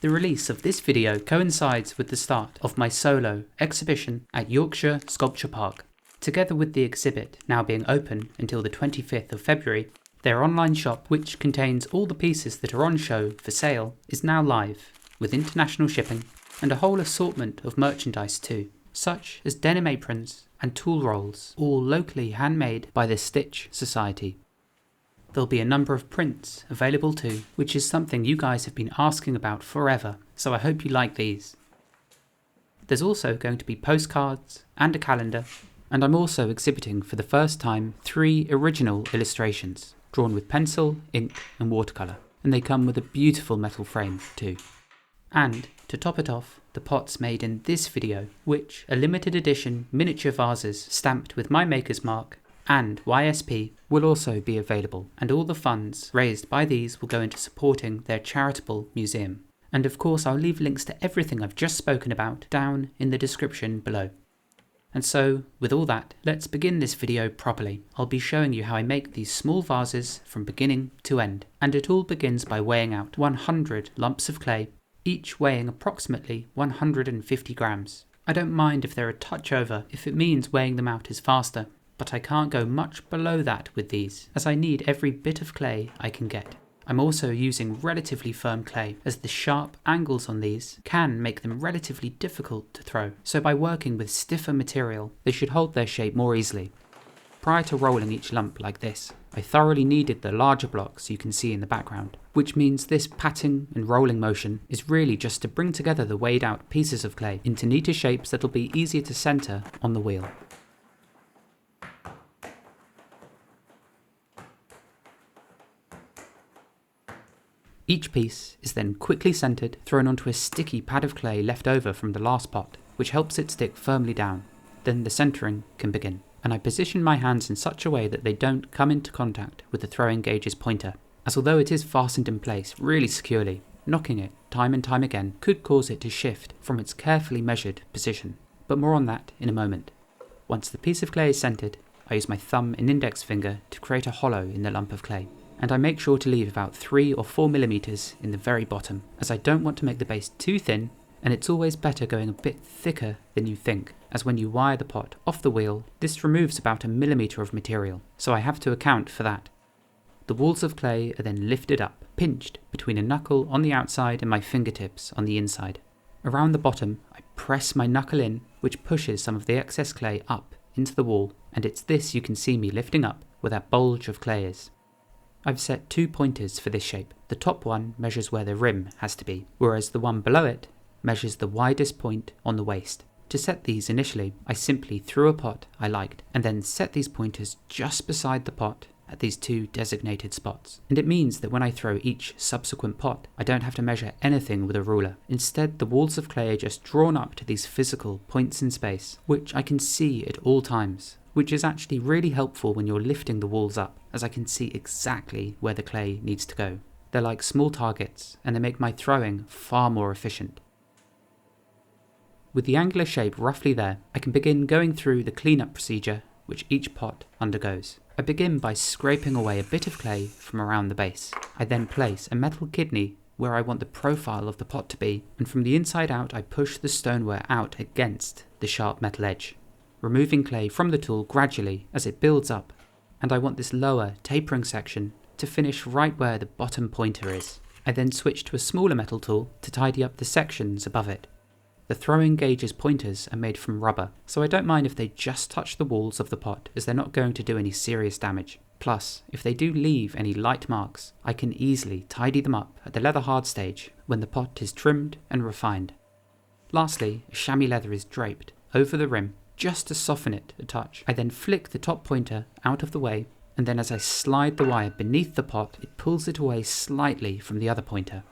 The release of this video coincides with the start of my solo exhibition at Yorkshire Sculpture Park. Together with the exhibit now being open until the 25th of February, their online shop, which contains all the pieces that are on show for sale, is now live, with international shipping and a whole assortment of merchandise too, such as denim aprons and tool rolls, all locally handmade by the Stitch Society. There'll be a number of prints available too, which is something you guys have been asking about forever, so I hope you like these. There's also going to be postcards and a calendar, and I'm also exhibiting for the first time 3 original illustrations, drawn with pencil, ink and watercolour, and they come with a beautiful metal frame too. And, to top it off, the pots made in this video, which are limited edition miniature vases stamped with my maker's mark and YSP, will also be available, and all the funds raised by these will go into supporting their charitable museum. And of course I'll leave links to everything I've just spoken about down in the description below. And so, with all that, let's begin this video properly. I'll be showing you how I make these small vases from beginning to end, and it all begins by weighing out 100 lumps of clay, each weighing approximately 150 grams. I don't mind if they're a touch over if it means weighing them out is faster, but I can't go much below that with these, as I need every bit of clay I can get. I'm also using relatively firm clay, as the sharp angles on these can make them relatively difficult to throw, so by working with stiffer material, they should hold their shape more easily. Prior to rolling each lump like this, I thoroughly kneaded the larger blocks you can see in the background, which means this patting and rolling motion is really just to bring together the weighed out pieces of clay into neater shapes that'll be easier to centre on the wheel. Each piece is then quickly centred, thrown onto a sticky pad of clay left over from the last pot, which helps it stick firmly down. Then the centering can begin, and I position my hands in such a way that they don't come into contact with the throwing gauge's pointer, as although it is fastened in place really securely, knocking it time and time again could cause it to shift from its carefully measured position. But more on that in a moment. Once the piece of clay is centred, I use my thumb and index finger to create a hollow in the lump of clay. And I make sure to leave about 3 or 4 millimeters in the very bottom, as I don't want to make the base too thin, and it's always better going a bit thicker than you think, as when you wire the pot off the wheel, this removes about 1 millimeter of material, so I have to account for that. The walls of clay are then lifted up, pinched between a knuckle on the outside and my fingertips on the inside. Around the bottom, I press my knuckle in, which pushes some of the excess clay up into the wall, and it's this you can see me lifting up where that bulge of clay is. I've set 2 pointers for this shape. The top one measures where the rim has to be, whereas the one below it measures the widest point on the waist. To set these initially, I simply threw a pot I liked, and then set these pointers just beside the pot at these 2 designated spots. And it means that when I throw each subsequent pot, I don't have to measure anything with a ruler. Instead, the walls of clay are just drawn up to these physical points in space, which I can see at all times, which is actually really helpful when you're lifting the walls up, as I can see exactly where the clay needs to go. They're like small targets, and they make my throwing far more efficient. With the angular shape roughly there, I can begin going through the cleanup procedure which each pot undergoes. I begin by scraping away a bit of clay from around the base. I then place a metal kidney where I want the profile of the pot to be, and from the inside out I push the stoneware out against the sharp metal edge, removing clay from the tool gradually as it builds up, and I want this lower tapering section to finish right where the bottom pointer is. I then switch to a smaller metal tool to tidy up the sections above it. The throwing gauge's pointers are made from rubber, so I don't mind if they just touch the walls of the pot, as they're not going to do any serious damage. Plus, if they do leave any light marks, I can easily tidy them up at the leather hard stage when the pot is trimmed and refined. Lastly, a chamois leather is draped over the rim just to soften it a touch. I then flick the top pointer out of the way, and then as I slide the wire beneath the pot, it pulls it away slightly from the other pointer.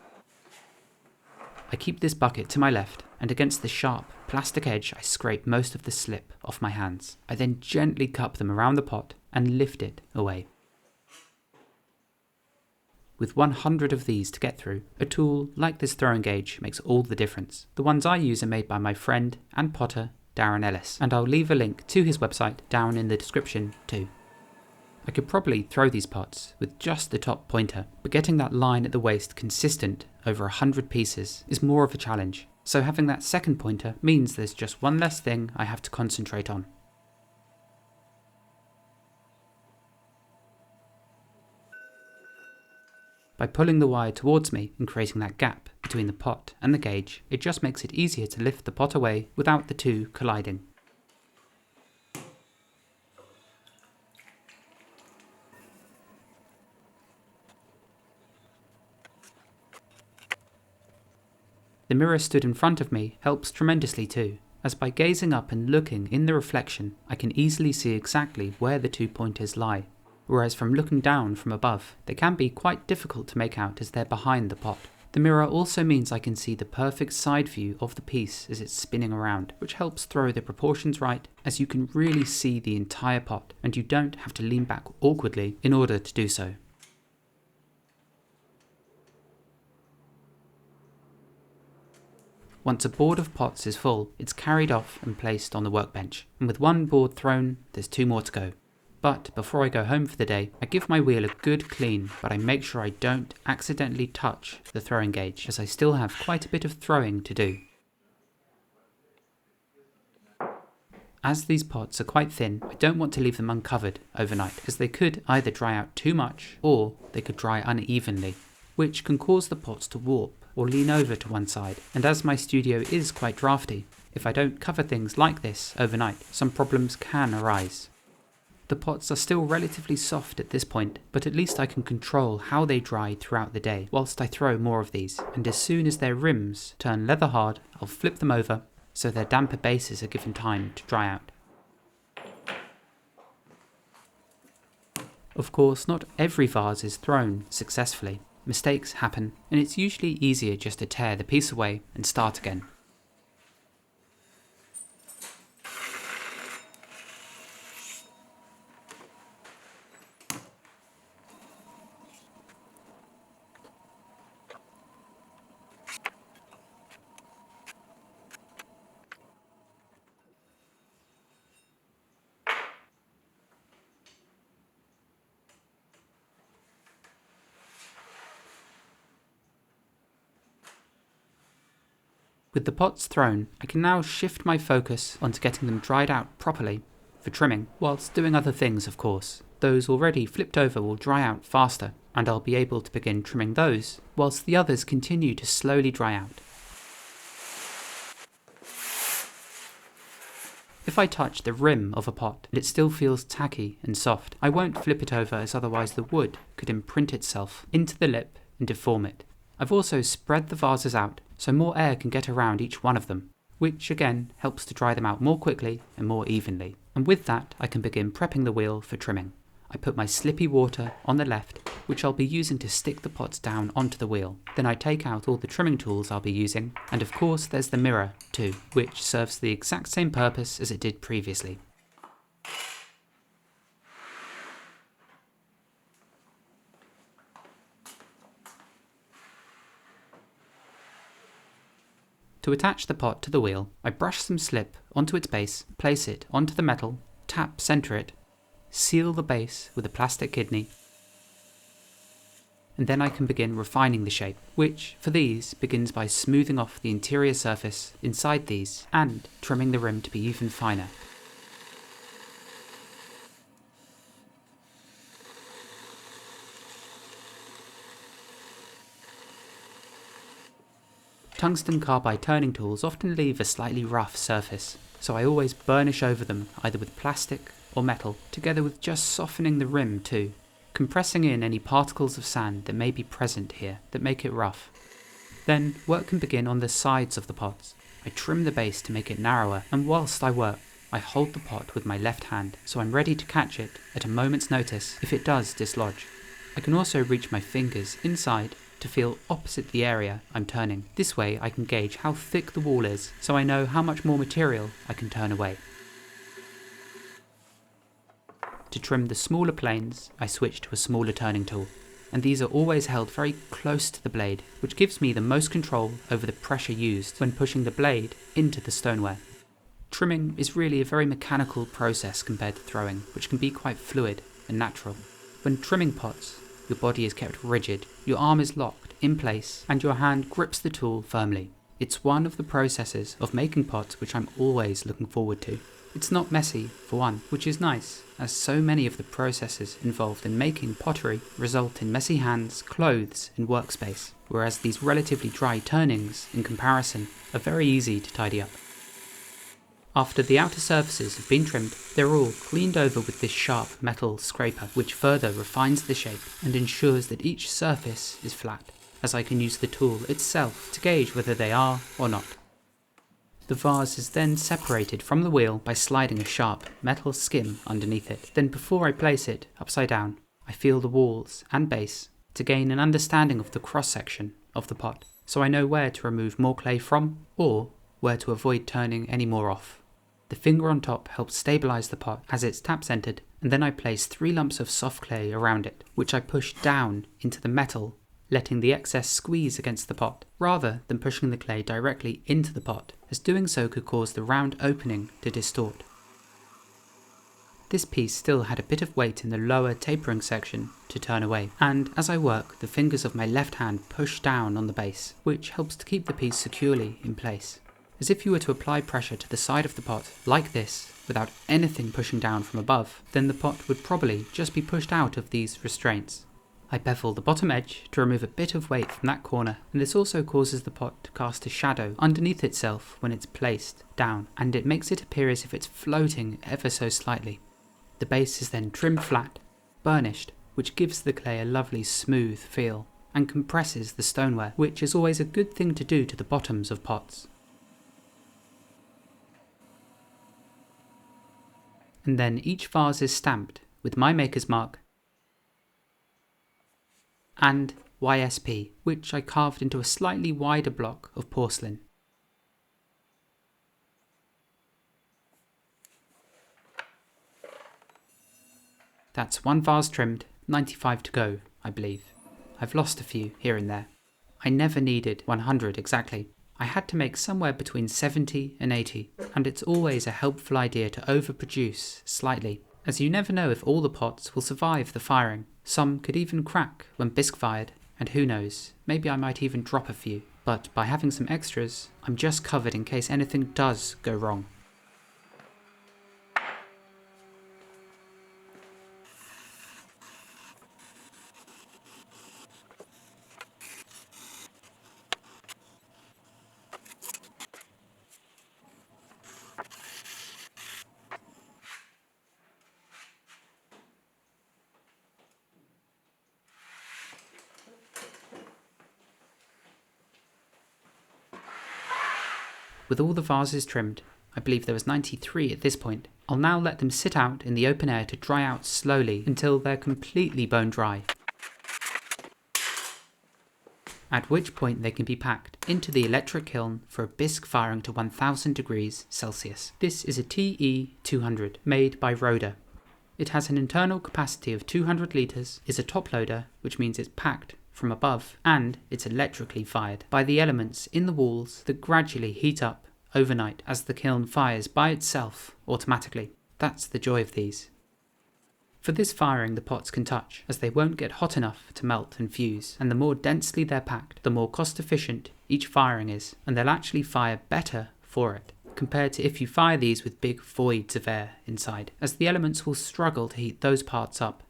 I keep this bucket to my left, and against the sharp plastic edge I scrape most of the slip off my hands. I then gently cup them around the pot and lift it away. With 100 of these to get through, a tool like this throwing gauge makes all the difference. The ones I use are made by my friend and potter Darren Ellis, and I'll leave a link to his website down in the description too. I could probably throw these pots with just the top pointer, but getting that line at the waist consistent over 100 pieces is more of a challenge, so having that second pointer means there's just one less thing I have to concentrate on. By pulling the wire towards me and creating that gap between the pot and the gauge, it just makes it easier to lift the pot away without the two colliding. The mirror stood in front of me helps tremendously too, as by gazing up and looking in the reflection, I can easily see exactly where the two pointers lie, whereas from looking down from above, they can be quite difficult to make out as they're behind the pot. The mirror also means I can see the perfect side view of the piece as it's spinning around, which helps throw the proportions right, as you can really see the entire pot, and you don't have to lean back awkwardly in order to do so. Once a board of pots is full, it's carried off and placed on the workbench, and with one board thrown, there's two more to go. But before I go home for the day, I give my wheel a good clean, but I make sure I don't accidentally touch the throwing gauge, as I still have quite a bit of throwing to do. As these pots are quite thin, I don't want to leave them uncovered overnight, as they could either dry out too much, or they could dry unevenly, which can cause the pots to warp or lean over to one side, and as my studio is quite drafty, if I don't cover things like this overnight, some problems can arise. The pots are still relatively soft at this point, but at least I can control how they dry throughout the day whilst I throw more of these, and as soon as their rims turn leather hard, I'll flip them over so their damper bases are given time to dry out. Of course, not every vase is thrown successfully. Mistakes happen, and it's usually easier just to tear the piece away and start again. With the pots thrown, I can now shift my focus onto getting them dried out properly for trimming, whilst doing other things of course. Those already flipped over will dry out faster, and I'll be able to begin trimming those, whilst the others continue to slowly dry out. If I touch the rim of a pot and it still feels tacky and soft, I won't flip it over, as otherwise the wood could imprint itself into the lip and deform it. I've also spread the vases out so more air can get around each one of them, which again helps to dry them out more quickly and more evenly. And with that, I can begin prepping the wheel for trimming. I put my slippy water on the left, which I'll be using to stick the pots down onto the wheel. Then I take out all the trimming tools I'll be using, and of course there's the mirror too, which serves the exact same purpose as it did previously. To attach the pot to the wheel, I brush some slip onto its base, place it onto the metal, tap center it, seal the base with a plastic kidney, and then I can begin refining the shape, which for these begins by smoothing off the interior surface inside these and trimming the rim to be even finer. Tungsten carbide turning tools often leave a slightly rough surface, so I always burnish over them either with plastic or metal, together with just softening the rim too, compressing in any particles of sand that may be present here that make it rough. Then work can begin on the sides of the pots. I trim the base to make it narrower, and whilst I work, I hold the pot with my left hand so I'm ready to catch it at a moment's notice if it does dislodge. I can also reach my fingers inside to feel opposite the area I'm turning. This way I can gauge how thick the wall is, so I know how much more material I can turn away. To trim the smaller planes, I switch to a smaller turning tool, and these are always held very close to the blade, which gives me the most control over the pressure used when pushing the blade into the stoneware. Trimming is really a very mechanical process compared to throwing, which can be quite fluid. and natural. When trimming pots, your body is kept rigid, your arm is locked in place, and your hand grips the tool firmly. It's one of the processes of making pots which I'm always looking forward to. It's not messy, for one, which is nice, as so many of the processes involved in making pottery result in messy hands, clothes, and workspace, whereas these relatively dry turnings, in comparison, are very easy to tidy up. After the outer surfaces have been trimmed, they're all cleaned over with this sharp metal scraper, which further refines the shape and ensures that each surface is flat, as I can use the tool itself to gauge whether they are or not. The vase is then separated from the wheel by sliding a sharp metal skim underneath it. Then before I place it upside down, I feel the walls and base to gain an understanding of the cross-section of the pot, so I know where to remove more clay from or where to avoid turning any more off. The finger on top helps stabilise the pot as it's tap-centred, and then I place 3 lumps of soft clay around it, which I push down into the metal, letting the excess squeeze against the pot, rather than pushing the clay directly into the pot, as doing so could cause the round opening to distort. This piece still had a bit of weight in the lower tapering section to turn away, and as I work, the fingers of my left hand push down on the base, which helps to keep the piece securely in place. As if you were to apply pressure to the side of the pot, like this, without anything pushing down from above, then the pot would probably just be pushed out of these restraints. I bevel the bottom edge to remove a bit of weight from that corner, and this also causes the pot to cast a shadow underneath itself when it's placed down, and it makes it appear as if it's floating ever so slightly. The base is then trimmed flat, burnished, which gives the clay a lovely smooth feel, and compresses the stoneware, which is always a good thing to do to the bottoms of pots. And then each vase is stamped with my maker's mark and YSP, which I carved into a slightly wider block of porcelain. That's 1 vase trimmed, 95 to go, I believe. I've lost a few here and there. I never needed 100 exactly. I had to make somewhere between 70 and 80, and it's always a helpful idea to overproduce slightly, as you never know if all the pots will survive the firing. Some could even crack when bisque fired, and who knows, maybe I might even drop a few, but by having some extras, I'm just covered in case anything does go wrong. With all the vases trimmed, I believe there was 93 at this point, I'll now let them sit out in the open air to dry out slowly until they're completely bone dry, at which point they can be packed into the electric kiln for a bisque firing to 1000 degrees Celsius. This is a TE200 made by Rohde. It has an internal capacity of 200 litres, is a top loader, which means it's packed from above, and it's electrically fired by the elements in the walls that gradually heat up overnight as the kiln fires by itself automatically. That's the joy of these. For this firing the pots can touch, as they won't get hot enough to melt and fuse, and the more densely they're packed, the more cost efficient each firing is, and they'll actually fire better for it, compared to if you fire these with big voids of air inside, as the elements will struggle to heat those parts up.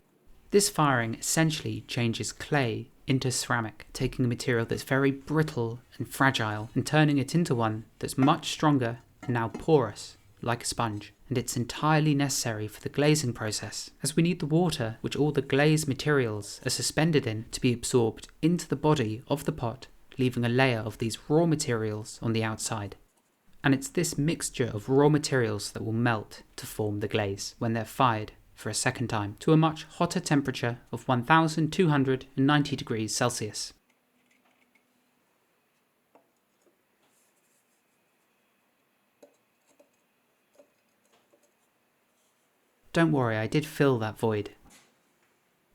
This firing essentially changes clay into ceramic, taking a material that's very brittle and fragile and turning it into one that's much stronger and now porous, like a sponge. And it's entirely necessary for the glazing process, as we need the water which all the glazed materials are suspended in to be absorbed into the body of the pot, leaving a layer of these raw materials on the outside. And it's this mixture of raw materials that will melt to form the glaze when they're fired for a second time to a much hotter temperature of 1290 degrees Celsius. Don't worry, I did fill that void.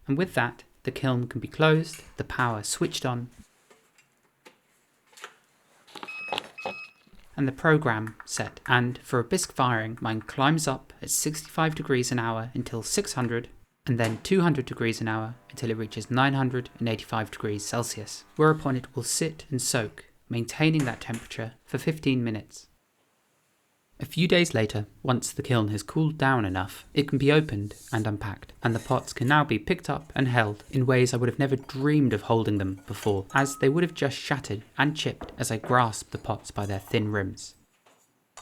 And with that, the kiln can be closed, the power switched on, and the program set. And for a bisque firing, mine climbs up at 65 degrees an hour until 600, and then 200 degrees an hour until it reaches 985 degrees Celsius, whereupon it will sit and soak, maintaining that temperature for 15 minutes. A few days later, once the kiln has cooled down enough, it can be opened and unpacked, and the pots can now be picked up and held in ways I would have never dreamed of holding them before, as they would have just shattered and chipped as I grasped the pots by their thin rims.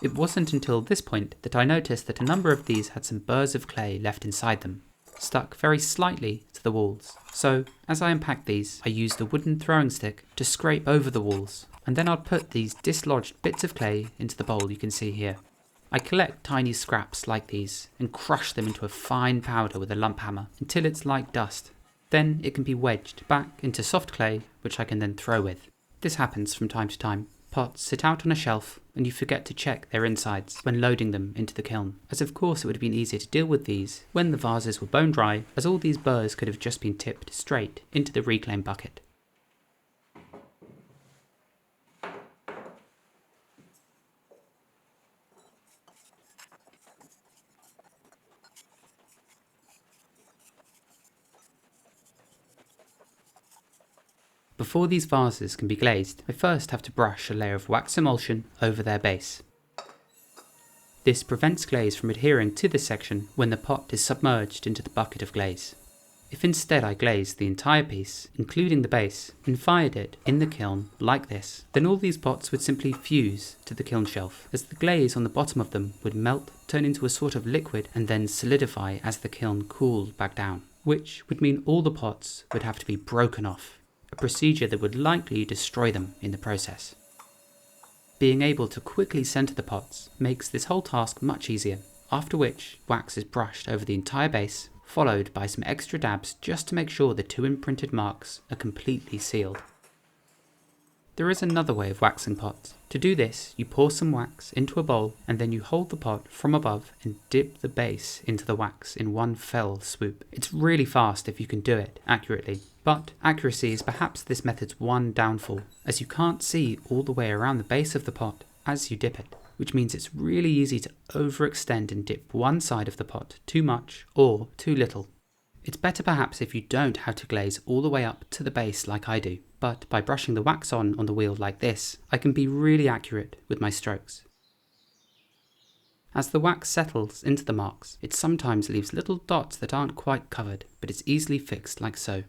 It wasn't until this point that I noticed that a number of these had some burrs of clay left inside them, stuck very slightly to the walls. So, as I unpacked these, I used a wooden throwing stick to scrape over the walls, and then I'd put these dislodged bits of clay into the bowl you can see here. I collect tiny scraps like these and crush them into a fine powder with a lump hammer until it's like dust. Then it can be wedged back into soft clay, which I can then throw with. This happens from time to time. Pots sit out on a shelf and you forget to check their insides when loading them into the kiln, as of course it would have been easier to deal with these when the vases were bone dry, as all these burrs could have just been tipped straight into the reclaim bucket. Before these vases can be glazed, I first have to brush a layer of wax emulsion over their base. This prevents glaze from adhering to this section when the pot is submerged into the bucket of glaze. If instead I glazed the entire piece, including the base, and fired it in the kiln like this, then all these pots would simply fuse to the kiln shelf, as the glaze on the bottom of them would melt, turn into a sort of liquid, and then solidify as the kiln cooled back down, which would mean all the pots would have to be broken off, a procedure that would likely destroy them in the process. Being able to quickly centre the pots makes this whole task much easier, after which wax is brushed over the entire base, followed by some extra dabs just to make sure the two imprinted marks are completely sealed. There is another way of waxing pots. To do this, you pour some wax into a bowl and then you hold the pot from above and dip the base into the wax in one fell swoop. It's really fast if you can do it accurately, but accuracy is perhaps this method's one downfall, as you can't see all the way around the base of the pot as you dip it, which means it's really easy to overextend and dip one side of the pot too much or too little. It's better perhaps if you don't have to glaze all the way up to the base like I do, but by brushing the wax on the wheel like this, I can be really accurate with my strokes. As the wax settles into the marks, it sometimes leaves little dots that aren't quite covered, but it's easily fixed like so.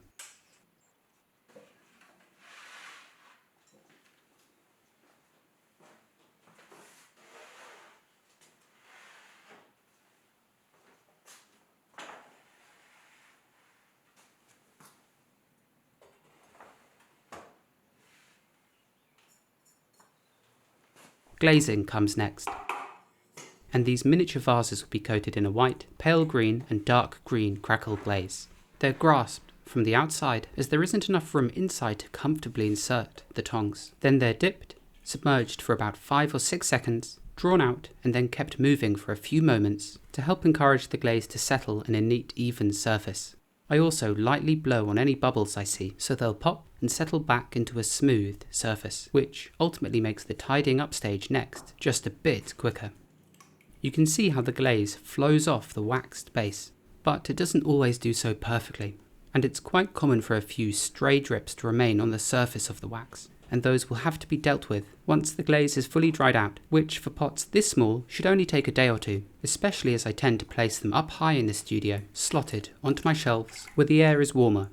Glazing comes next, and these miniature vases will be coated in a white, pale green and dark green crackle glaze. They're grasped from the outside as there isn't enough room inside to comfortably insert the tongs. Then they're dipped, submerged for about 5 or 6 seconds, drawn out and then kept moving for a few moments to help encourage the glaze to settle in a neat, even surface. I also lightly blow on any bubbles I see, so they'll pop and settle back into a smooth surface, which ultimately makes the tidying up stage next just a bit quicker. You can see how the glaze flows off the waxed base, but it doesn't always do so perfectly, and it's quite common for a few stray drips to remain on the surface of the wax, and those will have to be dealt with once the glaze is fully dried out, which for pots this small should only take a day or two, especially as I tend to place them up high in the studio, slotted onto my shelves where the air is warmer.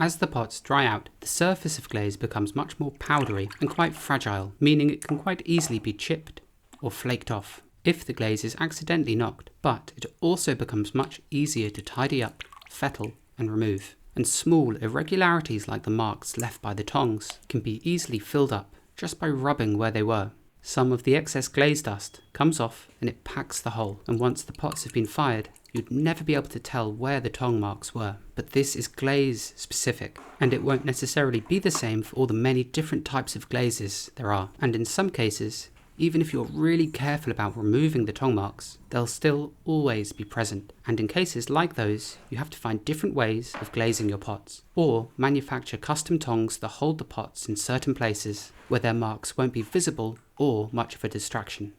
As the pots dry out, the surface of glaze becomes much more powdery and quite fragile, meaning it can quite easily be chipped or flaked off if the glaze is accidentally knocked, but it also becomes much easier to tidy up, fettle and remove, and small irregularities like the marks left by the tongs can be easily filled up just by rubbing where they were. Some of the excess glaze dust comes off and it packs the hole, and once the pots have been fired, you'd never be able to tell where the tong marks were. But this is glaze specific, and it won't necessarily be the same for all the many different types of glazes there are, and in some cases, even if you're really careful about removing the tong marks, they'll still always be present, and in cases like those, you have to find different ways of glazing your pots, or manufacture custom tongs that hold the pots in certain places where their marks won't be visible or much of a distraction.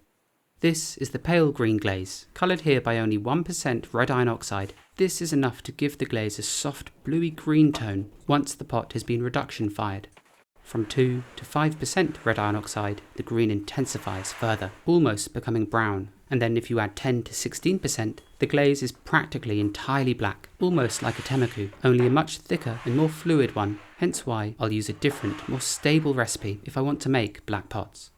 This is the pale green glaze, coloured here by only 1% red iron oxide. This is enough to give the glaze a soft bluey green tone once the pot has been reduction fired. From 2 to 5% red iron oxide, the green intensifies further, almost becoming brown, and then if you add 10 to 16%, the glaze is practically entirely black, almost like a Timecodes, only a much thicker and more fluid one, hence why I'll use a different, more stable recipe if I want to make black pots.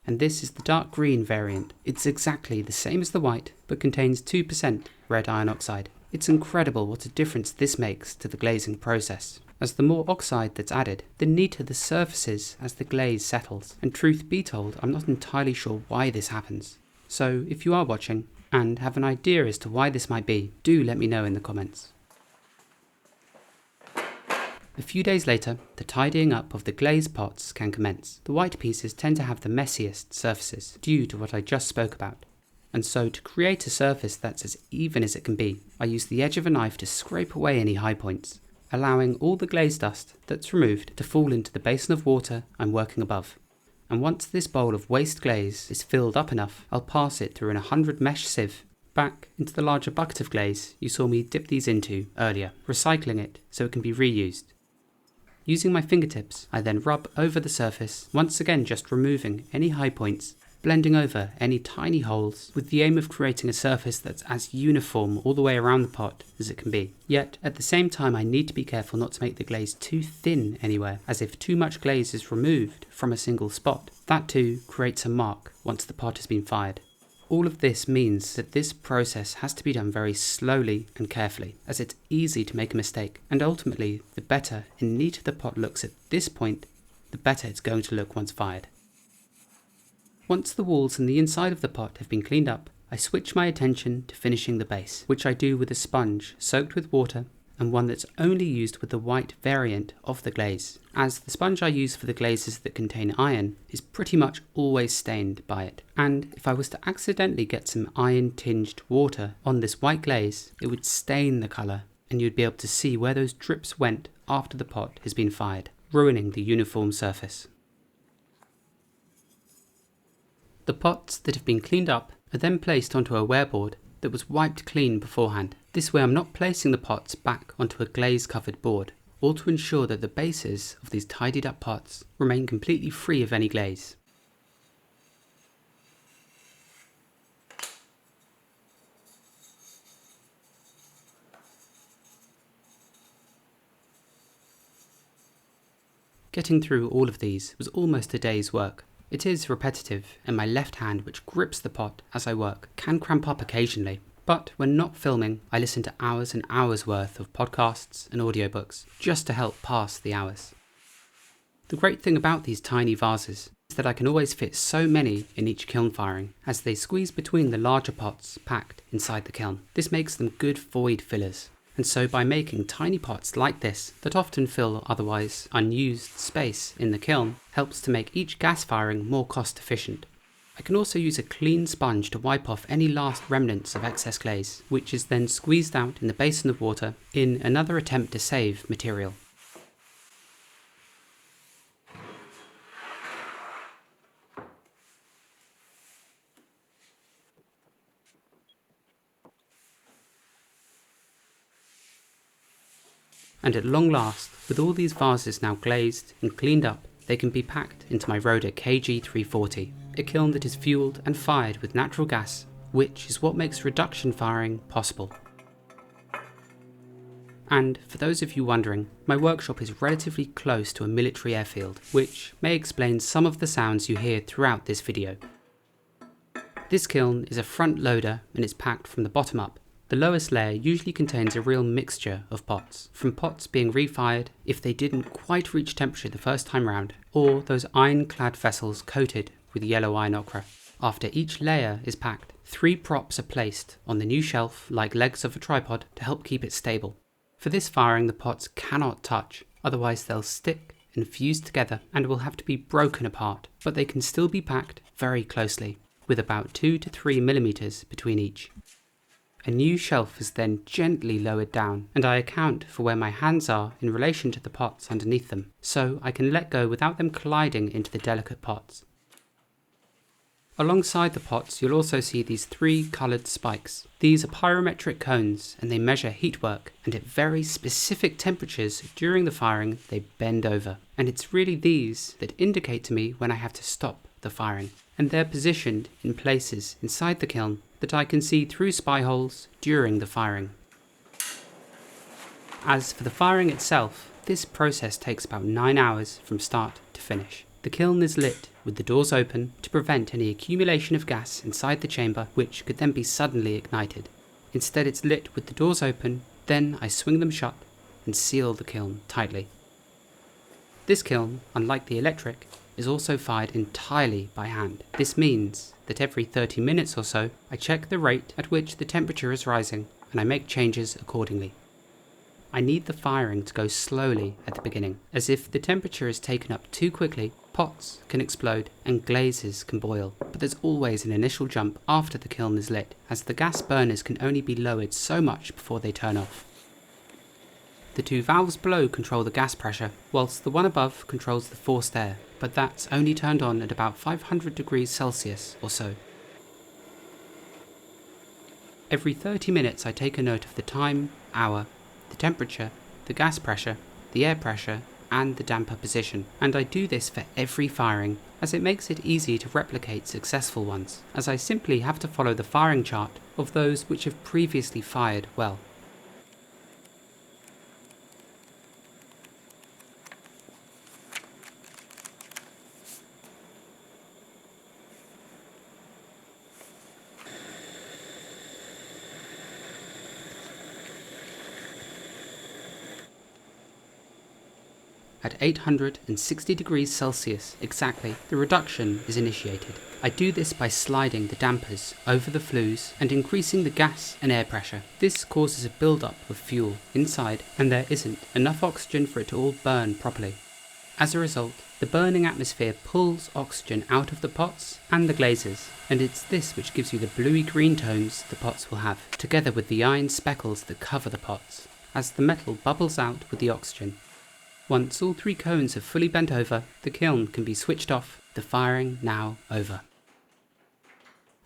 And this is the dark green variant. It's exactly the same as the white, but contains 2% red iron oxide. It's incredible what a difference this makes to the glazing process, as the more oxide that's added, the neater the surface is as the glaze settles. And truth be told, I'm not entirely sure why this happens. So if you are watching and have an idea as to why this might be, do let me know in the comments. A few days later, the tidying up of the glazed pots can commence. The white pieces tend to have the messiest surfaces due to what I just spoke about. And so to create a surface that's as even as it can be, I use the edge of a knife to scrape away any high points, allowing all the glaze dust that's removed to fall into the basin of water I'm working above. And once this bowl of waste glaze is filled up enough, I'll pass it through an 100 mesh sieve back into the larger bucket of glaze you saw me dip these into earlier, recycling it so it can be reused. Using my fingertips, I then rub over the surface, once again just removing any high points, blending over any tiny holes with the aim of creating a surface that's as uniform all the way around the pot as it can be. Yet at the same time I need to be careful not to make the glaze too thin anywhere, as if too much glaze is removed from a single spot, that too creates a mark once the pot has been fired. All of this means that this process has to be done very slowly and carefully, as it's easy to make a mistake, and ultimately the better and neater the pot looks at this point, the better it's going to look once fired. Once the walls and the inside of the pot have been cleaned up, I switch my attention to finishing the base, which I do with a sponge soaked with water and one that's only used with the white variant of the glaze, as the sponge I use for the glazes that contain iron is pretty much always stained by it. And if I was to accidentally get some iron tinged water on this white glaze, it would stain the colour and you'd be able to see where those drips went after the pot has been fired, ruining the uniform surface. The pots that have been cleaned up are then placed onto a wearboard that was wiped clean beforehand. This way I'm not placing the pots back onto a glaze covered board, all to ensure that the bases of these tidied up pots remain completely free of any glaze. Getting through all of these was almost a day's work. It is repetitive, and my left hand, which grips the pot as I work, can cramp up occasionally. But when not filming, I listen to hours and hours worth of podcasts and audiobooks just to help pass the hours. The great thing about these tiny vases is that I can always fit so many in each kiln firing, as they squeeze between the larger pots packed inside the kiln. This makes them good void fillers. And so by making tiny pots like this that often fill otherwise unused space in the kiln, helps to make each gas firing more cost efficient. I can also use a clean sponge to wipe off any last remnants of excess glaze, which is then squeezed out in the basin of water in another attempt to save material. And at long last, with all these vases now glazed and cleaned up, they can be packed into my Rohde KG340, a kiln that is fueled and fired with natural gas, which is what makes reduction firing possible. And for those of you wondering, my workshop is relatively close to a military airfield, which may explain some of the sounds you hear throughout this video. This kiln is a front loader and is packed from the bottom up. The lowest layer usually contains a real mixture of pots, from pots being refired if they didn't quite reach temperature the first time round, or those iron-clad vessels coated with yellow iron ochre. After each layer is packed, 3 props are placed on the new shelf like legs of a tripod to help keep it stable. For this firing the pots cannot touch, otherwise they'll stick and fuse together and will have to be broken apart, but they can still be packed very closely, with about 2 to 3 millimeters between each. A new shelf is then gently lowered down, and I account for where my hands are in relation to the pots underneath them, so I can let go without them colliding into the delicate pots. Alongside the pots, you'll also see these 3 coloured spikes. These are pyrometric cones, and they measure heat work, and at very specific temperatures during the firing they bend over. And it's really these that indicate to me when I have to stop the firing. And they're positioned in places inside the kiln that I can see through spy holes during the firing. As for the firing itself, this process takes about 9 hours from start to finish. The kiln is lit with the doors open to prevent any accumulation of gas inside the chamber which could then be suddenly ignited. Instead it's lit with the doors open, then I swing them shut and seal the kiln tightly. This kiln, unlike the electric, is also fired entirely by hand. This means that every 30 minutes or so I check the rate at which the temperature is rising and I make changes accordingly. I need the firing to go slowly at the beginning, as if the temperature is taken up too quickly, pots can explode and glazes can boil, but there's always an initial jump after the kiln is lit, as the gas burners can only be lowered so much before they turn off. The 2 valves below control the gas pressure, whilst the one above controls the forced air, but that's only turned on at about 500 degrees Celsius or so. Every 30 minutes I take a note of the time, hour, the temperature, the gas pressure, the air pressure, and the damper position, and I do this for every firing, as it makes it easy to replicate successful ones, as I simply have to follow the firing chart of those which have previously fired well. At 860 degrees Celsius exactly, the reduction is initiated. I do this by sliding the dampers over the flues and increasing the gas and air pressure. This causes a build-up of fuel inside, and there isn't enough oxygen for it to all burn properly. As a result, the burning atmosphere pulls oxygen out of the pots and the glazes, and it's this which gives you the bluey-green tones the pots will have, together with the iron speckles that cover the pots, as the metal bubbles out with the oxygen. Once all 3 cones have fully bent over, the kiln can be switched off, the firing now over.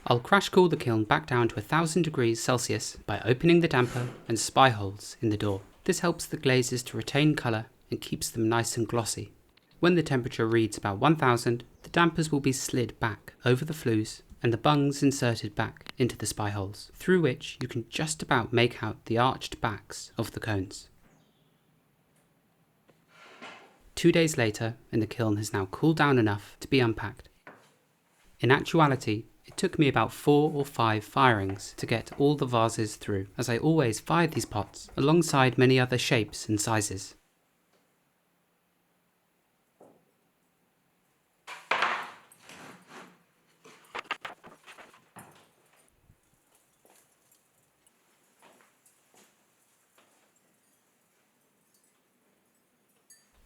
I'll crash cool the kiln back down to 1000 degrees Celsius by opening the damper and spy holes in the door. This helps the glazes to retain colour and keeps them nice and glossy. When the temperature reads about 1000, the dampers will be slid back over the flues and the bungs inserted back into the spy holes, through which you can just about make out the arched backs of the cones. 2 days later, and the kiln has now cooled down enough to be unpacked. In actuality, it took me about 4 or 5 firings to get all the vases through, as I always fired these pots alongside many other shapes and sizes.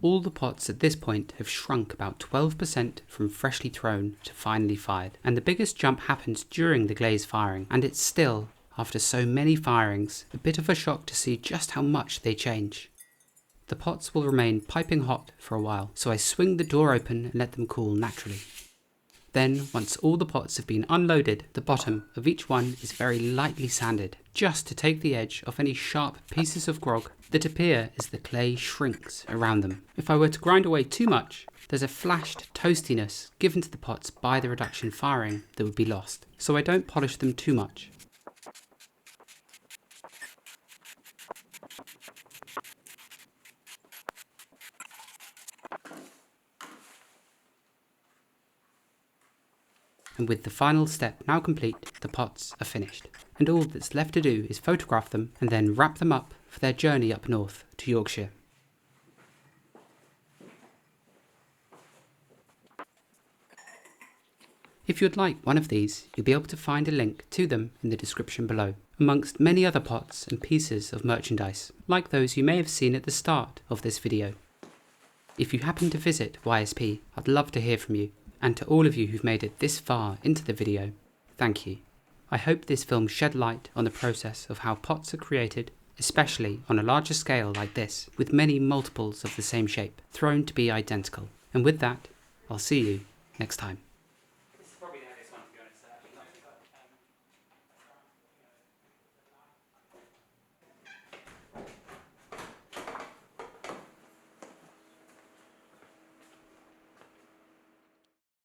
All the pots at this point have shrunk about 12% from freshly thrown to finally fired, and the biggest jump happens during the glaze firing, and it's still, after so many firings, a bit of a shock to see just how much they change. The pots will remain piping hot for a while, so I swing the door open and let them cool naturally. Then, once all the pots have been unloaded, the bottom of each one is very lightly sanded, just to take the edge off any sharp pieces of grog that appear as the clay shrinks around them. If I were to grind away too much, there's a flashed toastiness given to the pots by the reduction firing that would be lost, so I don't polish them too much. And with the final step now complete, the pots are finished, and all that's left to do is photograph them and then wrap them up for their journey up north to Yorkshire. If you'd like one of these, you'll be able to find a link to them in the description below, amongst many other pots and pieces of merchandise, like those you may have seen at the start of this video. If you happen to visit YSP, I'd love to hear from you. And to all of you who've made it this far into the video, thank you. I hope this film shed light on the process of how pots are created, especially on a larger scale like this, with many multiples of the same shape, thrown to be identical. And with that, I'll see you next time.